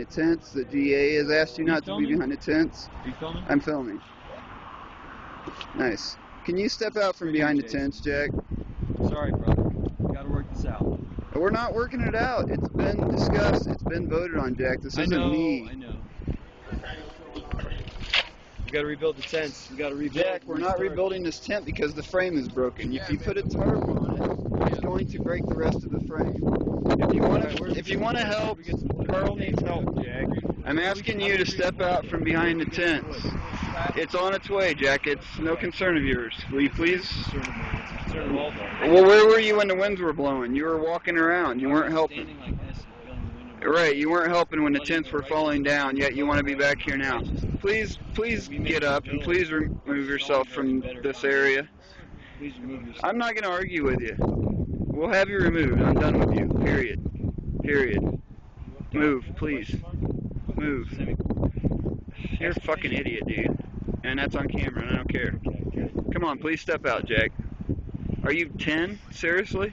the tents. The GA has asked you not to be behind the tents. Are you filming? I'm filming. Nice. Can you step out from behind the tents, Jack? Sorry, brother. We gotta work this out. We're not working it out. It's been discussed. It's been voted on, Jack. This isn't me. I know. We gotta rebuild the tents. We gotta rebuild. Jack, we're not rebuilding this tent because the frame is broken. If you put a tarp on it, it's going to break the rest of the frame. If you want to help, Carl needs help, Jack. I'm asking you to step out from behind the tents. It's on its way, Jack. It's no concern of yours. Will you please? Well, where were you when the winds were blowing? You were walking around. You weren't helping. Right, you weren't helping when the tents were falling down, yet you want to be back here now. Please get up and please remove yourself from this area. I'm not going to argue with you. We'll have you removed. I'm done with you. Period. Period. Move, please. Move. You're a fucking idiot, dude. And that's on camera, and I don't care. Come on, please step out, Jack. Are you 10? Seriously?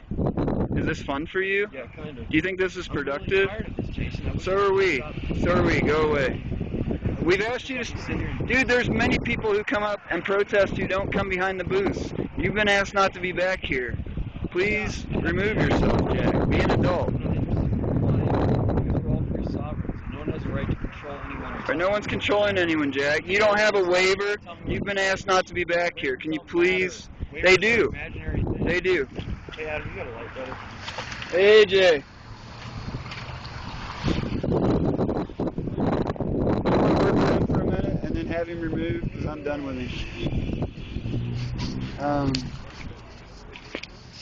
Is this fun for you? Yeah, kind of. Do you think this is productive? I'm really tired of this, Jason. So are we. So are we. Go away. We've asked you to... Dude, there's many people who come up and protest who don't come behind the booths. You've been asked not to be back here. Please remove yourself, Jack. Be an adult. No one's controlling anyone, Jack. You don't have a waiver. You've been asked not to be back here. Can you please? They do. They do. Hey, Adam, you got a light, brother. Hey, AJ. I'm going to work with him for a minute and then have him removed because I'm done with him.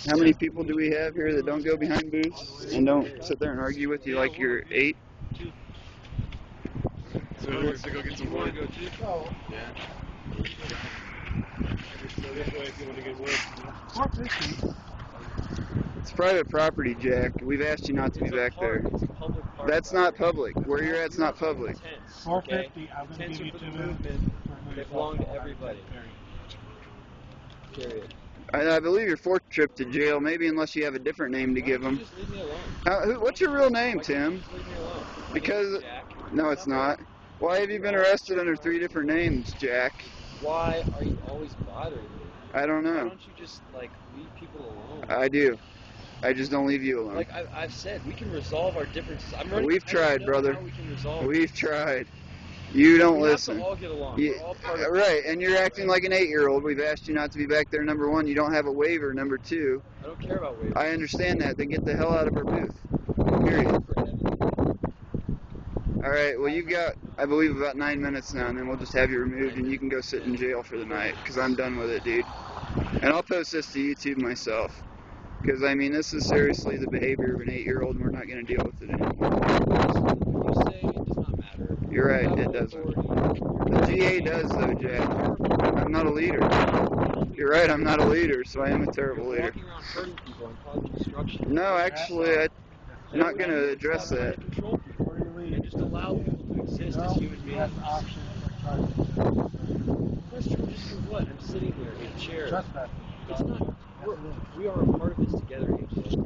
How many people do we have here that don't go behind booths and don't sit there and argue with you like you're 8? So we're to go get some wood. Oh. Yeah. It's private property, Jack. We've asked you not to be back there. That's not public. Where you're at's not public. $450. Tents are for the movement. They belong to everybody. Period. I believe your fourth trip to jail, maybe unless you have a different name to give them. Just leave me alone. What's your real name, Tim? Just leave me alone. Because, Jack. no, it's not. Why have you been arrested under 3 different names, Jack? Why are you always bothering me? I don't know. Why don't you just, like, leave people alone? I do. I just don't leave you alone. Like I've said, we can resolve our differences. We've tried, brother. We can resolve We've tried. You don't listen. We have to all get along. You, we're all part of right, and you're acting like an 8-year-old. We've asked you not to be back there, number 1. You don't have a waiver, number 2. I don't care about waivers. I understand that. Then get the hell out of our booth. Period. Alright, well you've got, I believe, about 9 minutes now, and then we'll just have you removed, and you can go sit in jail for the night, because I'm done with it, dude. And I'll post this to YouTube myself, because, I mean, this is seriously the behavior of an 8-year-old, and we're not going to deal with it anymore. You say it does not matter. You're right, it doesn't. The GA does, though, Jack. I'm not a leader. You're right, I'm not a leader, so I am a terrible leader. Walking around hurting people and causing destruction. No, actually, I'm not going to address that. Control people and just allow people to exist as human beings. Question, just do what? I'm sitting here in a chair. It's not. We are a part of this together, AJ.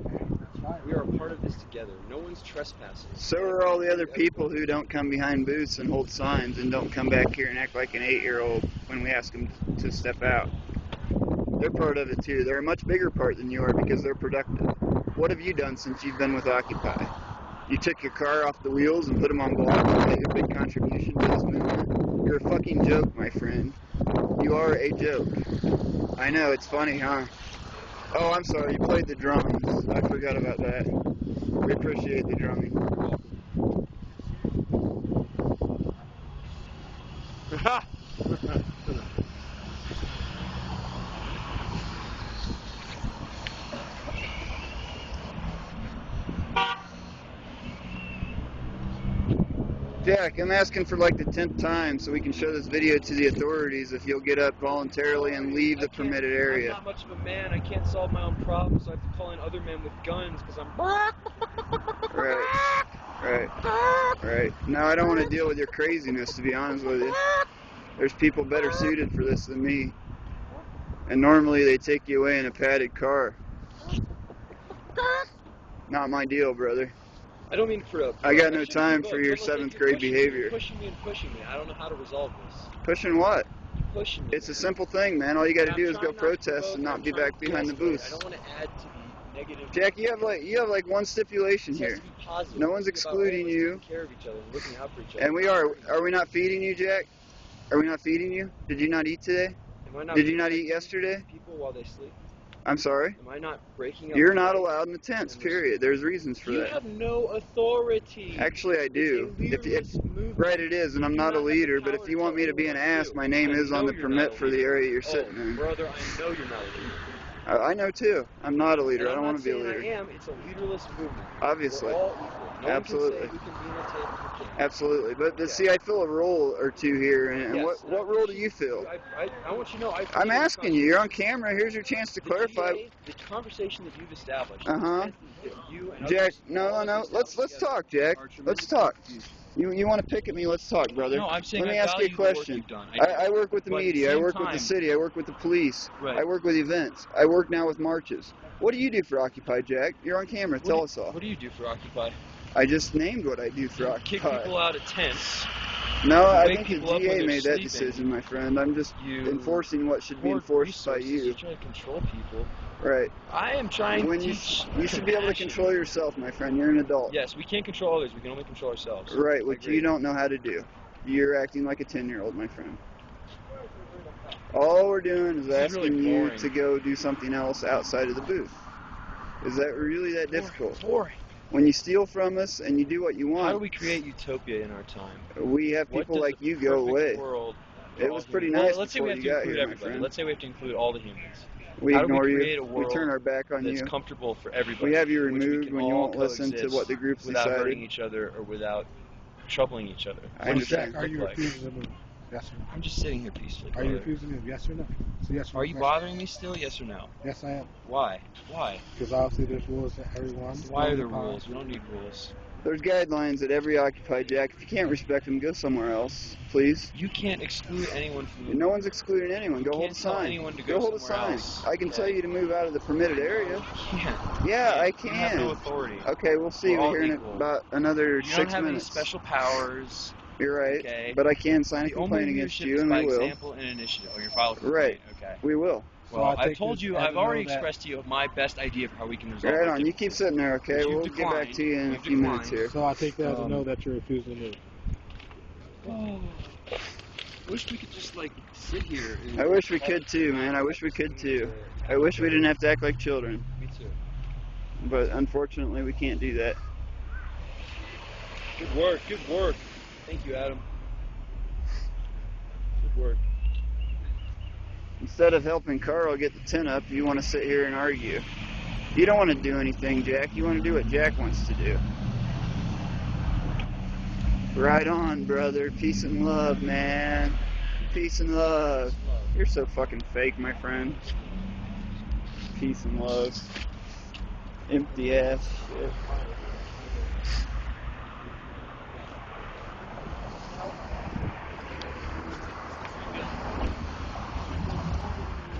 We are a part of this together. No one's trespassing. So are all the other people who don't come behind booths and hold signs and don't come back here and act like an 8-year-old when we ask them to step out. They're part of it too. They're a much bigger part than you are because they're productive. What have you done since you've been with Occupy? You took your car off the wheels and put them on blocks and made a big contribution to this movement? You're a fucking joke, my friend. You are a joke. I know, it's funny, huh? Oh, I'm sorry, you played the drums. I forgot about that. We appreciate the drumming. Ha! Jack, I'm asking for like the 10th time so we can show this video to the authorities if you'll get up voluntarily and leave the permitted area. I'm not much of a man. I can't solve my own problems, so I have to call in other men with guns because I'm... Right. Now I don't want to deal with your craziness, to be honest with you. There's people better suited for this than me. And normally they take you away in a padded car. Not my deal, brother. I don't mean for a... I got no shouldn't time be for booked, your but, like, 7th you're grade pushing behavior. You're pushing me. I don't know how to resolve this. Pushing what? Pushing me. It's a simple thing, man. All you got to And do I'm is go trying not to protest provoke, and not I'm be trying back to behind the de-escalate. booths. I don't want to add to the negative... Jack, you have like one stipulation It has here. to be positive. No one's It's about all of excluding us you. taking care of each other and looking out for each other. And we are we not feeding you, Jack? Are we not feeding you? Did you not eat today? Am I not Did you not eat protecting yesterday? people while they sleep? I'm sorry? Am I not breaking up? You're not life? allowed in the tents, period. There's reasons for You that. have no authority. Actually, I do. It's a leaderless movement. Right, it is, and I'm You do not a have the leader, but power if you want me to be an tell anyone what ass, do. my name I is on know the you're not permit a for the leader. area you're sitting Oh, in. brother, I know you're not a leader. I know too. I'm not a leader. And I don't I'm want to be a not saying leader. I am. It's a leaderless movement. Obviously. We're all equal. No Absolutely. one can say you can be in a tent and you can't. Absolutely. But Okay. see, I fill a role or two here, and Yes, what role do you fill? I want you to know. I'm asking you. You're on camera. Here's your chance to clarify. The conversation that you've established. Uh-huh. That you and Jack, others no. all Let's established talk, Jack. are Let's tremendous talk. contributions. You want to pick at me? Let's talk, brother. No, I'm saying Let me I ask you a value the work question. you've done. I work with the But at the media. I same work with the time- city. I work with the police. Right. I work with events. I work now with marches. What do you do for Occupy, Jack? You're on camera. Tell us all. What do you do for Occupy? I just named what I do for Kick Occupy. people out of tents. No, I wake think the people up when GA they're made that sleeping. decision, my friend. I'm just You enforcing what should be hoard enforced by resources. you. You try to control people. Right. I am trying When to you teach. you should be able to compassion. control yourself, my friend. You're an adult. Yes, we can't control others. We can only control ourselves. Right, I which agree. you don't know how to do. You're acting like a 10-year-old, my friend. All we're doing is This is asking really you boring. to go do something else outside of the booth. Is that really that difficult? Boring. When you steal from us and you do what you How do want, we create utopia in our time? we have What people does like the you go perfect away. World It for was all pretty humans? nice Well, let's say we before have you to got include here, my everybody. friend. Let's say we have to include all the humans. We How do we ignore create you. a We world turn our back on That's you. comfortable for everybody. We have you in which we removed can when you all won't listen to coexist what the groups without decided. hurting each other or without troubling each other. I What does that understand. Are you look like? refusing to move? Yes or no? I'm just sitting here peacefully. Are you brother. refusing to move? Yes or no? So yes or no. Are you bothering me still? Yes or no? Yes, I am. Why? Why? Because obviously there's rules that everyone. Why are there rules? We don't need rules. There's guidelines at every Occupy, Jack. If you can't respect them, go somewhere else, please. You can't exclude anyone from the No one's excluding anyone. Go You hold a can't tell sign. anyone to go hold a somewhere sign. else. I can tell you to move out of the permitted area. You can't. Yeah, I You have can. no authority. Okay, we'll see We're all you here in equal. about another You 6 don't have minutes. any special powers. You're right, Okay. but I can sign a The only complaint against leadership you, is and by we will. example and initiative. Oh, you're filing a complaint. Right. Okay. We will. So Well, I I've take told this you, as I've to know already that- expressed to you my best idea for how we can resolve Right our on. You keep differences. sitting there, okay? You've We'll get back declined. to you in a You've few minutes declined. here. So I take that as a no that you're refusing to move. Oh, wish we could just like sit here. And I wish we could too, man. I wish we could too. I wish we didn't have to act like children, Me too. but unfortunately we can't do that. Good work. Good work. Thank you, Adam. Good work. Instead of helping Carl get the tent up, you want to sit here and argue. You don't want to do anything, Jack. You want to do what Jack wants to do. Right on, brother. Peace and love, man. Peace and love. You're so fucking fake, my friend. Peace and love. Empty ass shit.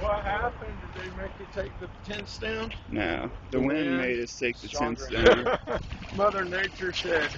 What happened? Did they make you take the tents down? No, the wind wind? made us take the Stronger tents down. Mother Nature said,